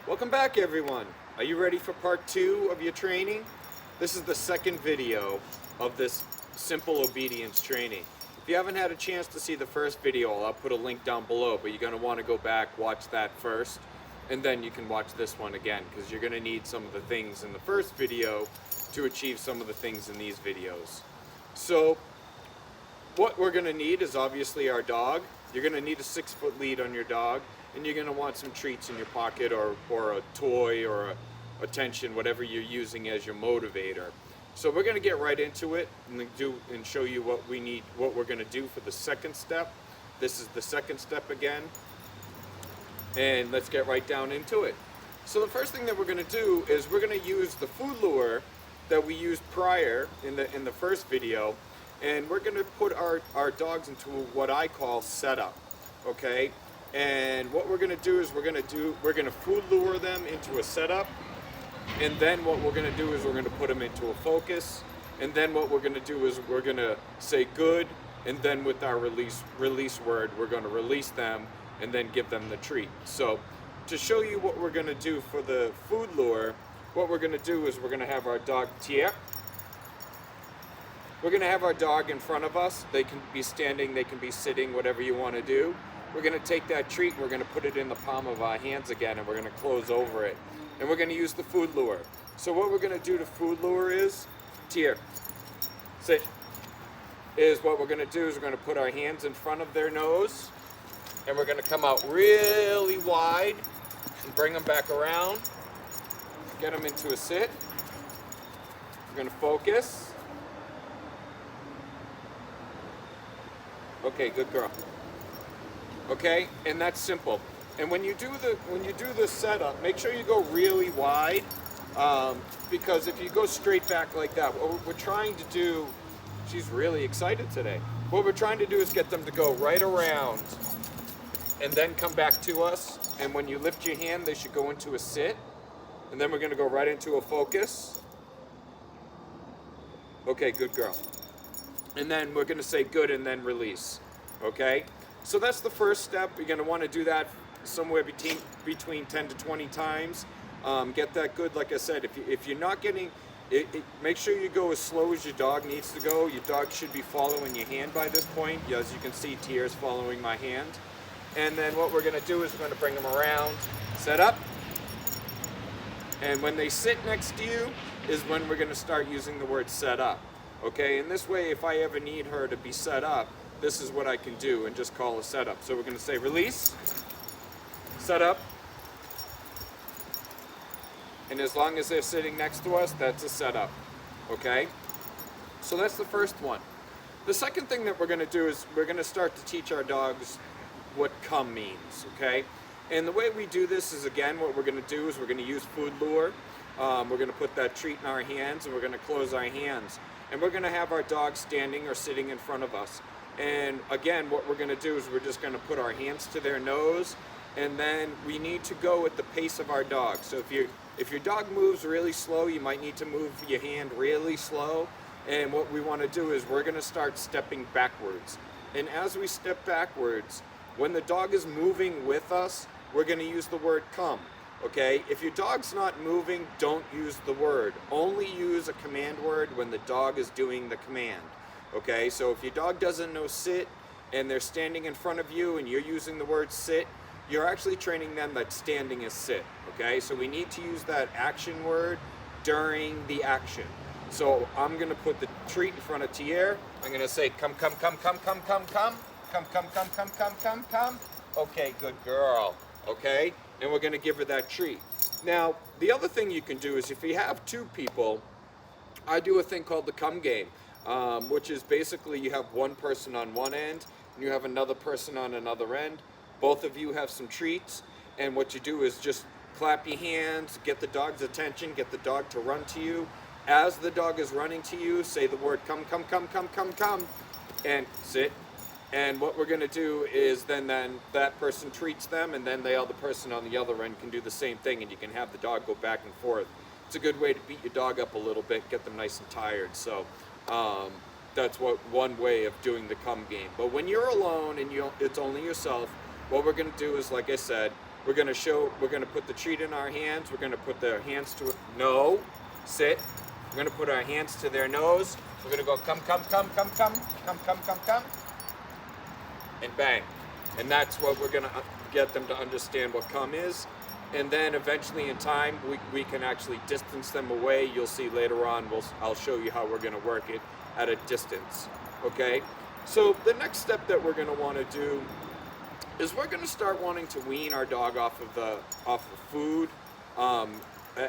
Welcome back, everyone. Are you ready for part 2 of your training? This is the second video of this simple obedience training. If you haven't had a chance to see the first video, I'll put a link down below, but you're going to want to go back, watch that first, and then you can watch this one again, because you're going to need some of the things in the first video to achieve some of the things in these videos. So, what we're going to need is obviously our dog. You're going to need a 6-foot lead on your dog, and you're going to want some treats in your pocket, or a toy, or attention, whatever you're using as your motivator. So we're going to get right into it and show you what we need, what we're going to do for the second step. This is the second step again, and let's get right down into it. So the first thing that we're going to do is we're going to use the food lure that we used prior in the first video, and we're going to put our dogs into what I call setup, okay? And what we're going to do is we're going to food lure them into a setup, and then what we're going to do is we're going to put them into a focus, and then what we're going to do is we're going to say good, and then with our release word, we're going to release them and then give them the treat. So to show you what we're going to do for the food lure, what we're going to do is we're going to have our dog Tier. We're going to have our dog in front of us. They can be standing, they can be sitting, whatever you want to do. We're going to take that treat and we're going to put it in the palm of our hands again, and we're going to close over it. And we're going to use the food lure. So what we're going to do to food lure is, Tier, sit, is what we're going to do is we're going to put our hands in front of their nose, and we're going to come out really wide and bring them back around, get them into a sit. We're going to focus. Okay, good girl. Okay, and that's simple. And when you do the setup, make sure you go really wide, because if you go straight back like that, what we're trying to do, she's really excited today. What we're trying to do is get them to go right around and then come back to us. And when you lift your hand, they should go into a sit. And then we're going to go right into a focus. Okay, good girl. And then we're going to say good and then release. Okay? So that's the first step. You're going to want to do that somewhere between 10 to 20 times. Get that good. Like I said, if you're not getting it, make sure you go as slow as your dog needs to go. Your dog should be following your hand by this point. As you can see, Tier's following my hand. And then what we're going to do is we're going to bring them around, set up. And when they sit next to you is when we're going to start using the word set up. Okay, and this way, if I ever need her to be set up, this is what I can do and just call a setup. So we're going to say release, set up, and as long as they're sitting next to us, that's a setup. Okay, so that's the first one. The second thing that we're going to do is we're going to start to teach our dogs what come means. Okay, and the way we do this is, again, what we're going to do is we're going to use food lure. We're going to put that treat in our hands, and we're going to close our hands. And we're going to have our dog standing or sitting in front of us. And again, what we're going to do is we're just going to put our hands to their nose, and then we need to go at the pace of our dog. So if your dog moves really slow, you might need to move your hand really slow. And what we want to do is we're going to start stepping backwards. And as we step backwards, when the dog is moving with us, we're going to use the word come. Okay, if your dog's not moving, don't use the word. Only use a command word when the dog is doing the command. Okay, so if your dog doesn't know sit and they're standing in front of you and you're using the word sit, you're actually training them that standing is sit. Okay, so we need to use that action word during the action. So I'm going to put the treat in front of Tier. I'm going to say come, come, come, come, come, come, come, come, come, come, come, come, come, come. Okay, good girl. Okay, and we're going to give her that treat. Now, the other thing you can do is if you have two people, I do a thing called the come game, which is basically you have one person on one end and you have another person on another end. Both of you have some treats, and what you do is just clap your hands, get the dog's attention, get the dog to run to you. As the dog is running to you, say the word come, come, come, come, come, come, and sit. And what we're going to do is then that person treats them, and then the other person on the other end can do the same thing, and you can have the dog go back and forth. It's a good way to beat your dog up a little bit, get them nice and tired. So that's one way of doing the come game. But when you're alone and it's only yourself, what we're going to do is, like I said, we're going to put the treat in our hands. We're going to put their hands to it. No, sit. We're going to put our hands to their nose. We're going to go come, come, come, come, come, come, come, come, come, and bang. And that's what we're going to get them to understand what come is. And then eventually in time, we can actually distance them away. You'll see later on, I'll show you how we're going to work it at a distance, okay? So the next step that we're going to want to do is we're going to start wanting to wean our dog off of food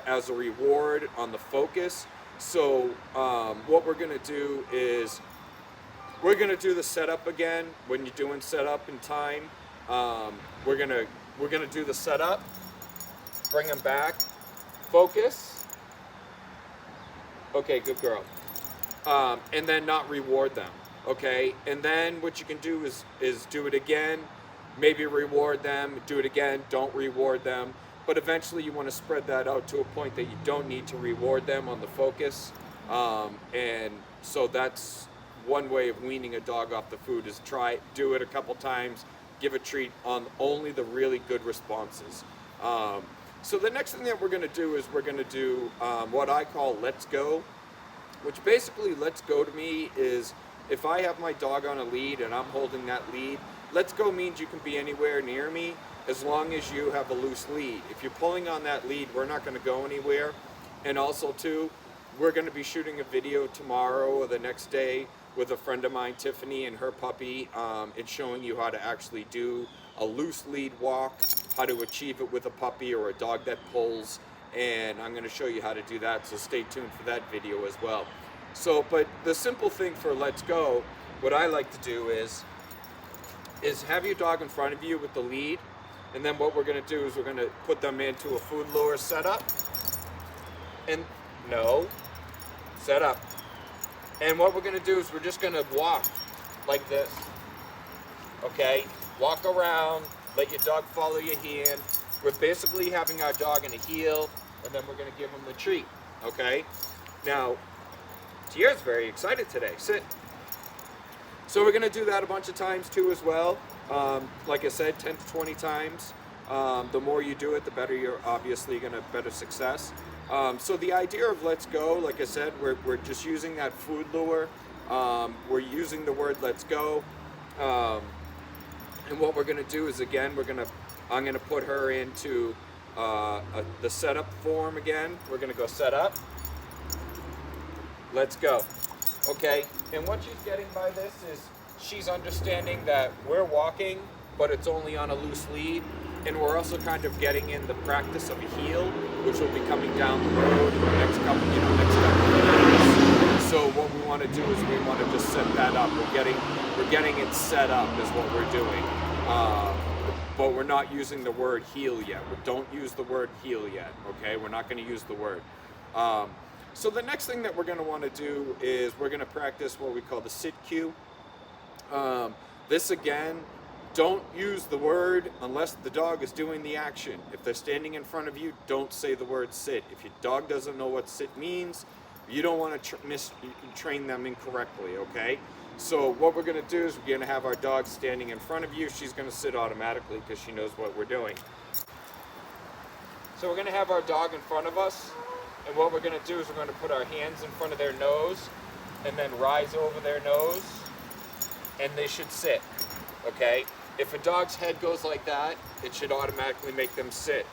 as a reward on the focus. So what we're going to do is we're going to do the setup again. When you're doing setup in time, we're going to do the setup. Bring them back. Focus. Okay, good girl. And then not reward them. Okay, and then what you can do is do it again. Maybe reward them. Do it again. Don't reward them. But eventually, you want to spread that out to a point that you don't need to reward them on the focus. And so that's one way of weaning a dog off the food is do it a couple times. Give a treat on only the really good responses. So the next thing that we're going to do is we're going to do what I call let's go, which basically let's go to me is if I have my dog on a lead and I'm holding that lead, let's go means you can be anywhere near me as long as you have a loose lead. If you're pulling on that lead, we're not going to go anywhere. And also too, we're going to be shooting a video tomorrow or the next day with a friend of mine, Tiffany, and her puppy, and showing you how to actually do a loose lead walk, how to achieve it with a puppy or a dog that pulls, and I'm going to show you how to do that, so stay tuned for that video as well. So, but the simple thing for Let's Go, what I like to do is have your dog in front of you with the lead, and then what we're going to do is we're going to put them into a food lure setup, and no, set up. And what we're going to do is we're just going to walk like this, okay? Walk around, let your dog follow your hand. We're basically having our dog in a heel, and then we're going to give him the treat, okay? Now, Tier's very excited today. Sit. So we're going to do that a bunch of times too as well. Like I said, 10 to 20 times. The more you do it, the better you're obviously going to have better success. So the idea of Let's Go, like I said, we're just using that food lure. We're using the word Let's Go. And what we're going to do is, again, I'm going to put her into the setup form again. We're going to go set up. Let's go. Okay, and what she's getting by this is she's understanding that we're walking, but it's only on a loose lead. And we're also kind of getting in the practice of a heel, which will be coming down the road in the next couple of minutes. So what we want to do is we want to just set that up. We're getting it set up is what we're doing. But we're not using the word heel yet. We don't use the word heel yet, okay? We're not going to use the word. So the next thing that we're going to want to do is we're going to practice what we call the sit cue. This again, don't use the word unless the dog is doing the action. If they're standing in front of you, don't say the word sit. If your dog doesn't know what sit means, you don't want to train them incorrectly, okay? So what we're going to do is we're going to have our dog standing in front of you. She's going to sit automatically because she knows what we're doing. So we're going to have our dog in front of us. And what we're going to do is we're going to put our hands in front of their nose and then rise over their nose. And they should sit, okay? If a dog's head goes like that, it should automatically make them sit.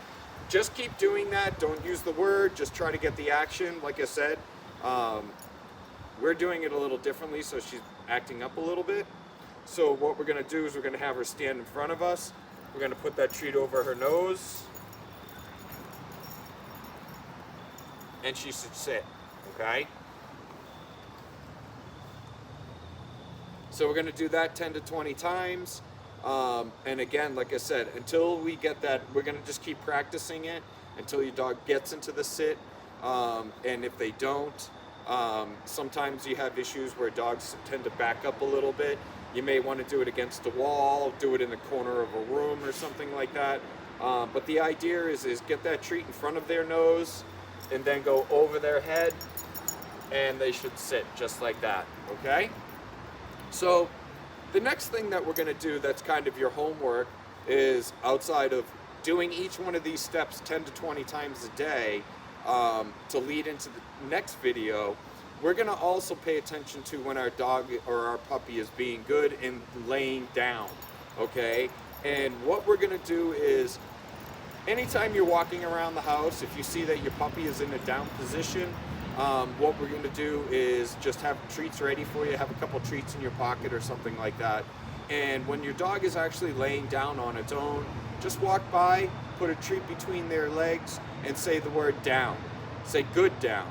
Just keep doing that. Don't use the word. Just try to get the action. Like I said, we're doing it a little differently, so she's acting up a little bit. So what we're going to do is we're going to have her stand in front of us. We're going to put that treat over her nose. And she should sit, okay? So we're going to do that 10 to 20 times. And again, like I said, until we get that, we're going to just keep practicing it until your dog gets into the sit. And if they don't, sometimes you have issues where dogs tend to back up a little bit. You may want to do it against the wall, do it in the corner of a room or something like that. But the idea is get that treat in front of their nose and then go over their head, and they should sit just like that, okay? So the next thing that we're going to do that's kind of your homework is outside of doing each one of these steps 10 to 20 times a day to lead into the next video, we're going to also pay attention to when our dog or our puppy is being good and laying down, okay? And what we're going to do is, anytime you're walking around the house, if you see that your puppy is in a down position, what we're going to do is just have treats ready for you, have a couple treats in your pocket or something like that. And when your dog is actually laying down on its own, just walk by, put a treat between their legs, and say the word down. Say good down.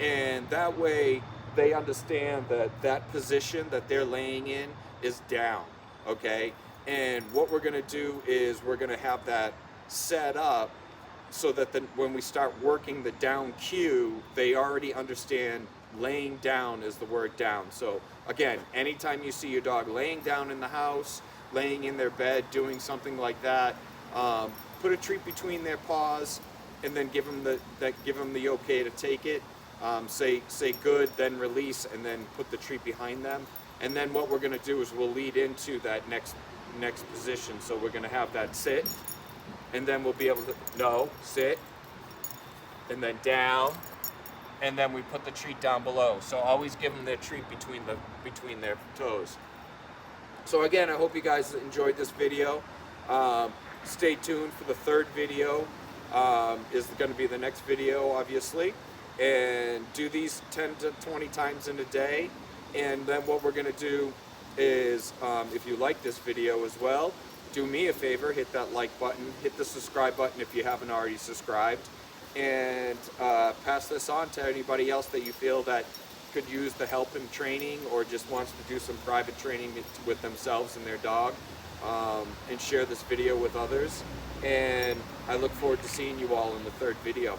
And that way they understand that that position that they're laying in is down, okay? And what we're gonna do is we're gonna have that set up so that when we start working the down cue, they already understand laying down is the word down. So again, anytime you see your dog laying down in the house, laying in their bed, doing something like that, put a treat between their paws, and then give them the okay to take it. Say good, then release, and then put the treat behind them. And then what we're going to do is we'll lead into that next position. So we're going to have that sit, and then we'll be able to sit, and then down, and then we put the treat down below. So always give them their treat between their toes. So again, I hope you guys enjoyed this video. Stay tuned for the third video. Is going to be the next video, obviously. And do these 10 to 20 times in a day. And then what we're going to do is, if you like this video as well, do me a favor, hit that like button, hit the subscribe button if you haven't already subscribed, and pass this on to anybody else that you feel that could use the help in training or just wants to do some private training with themselves and their dog, and share this video with others. And I look forward to seeing you all in the third video.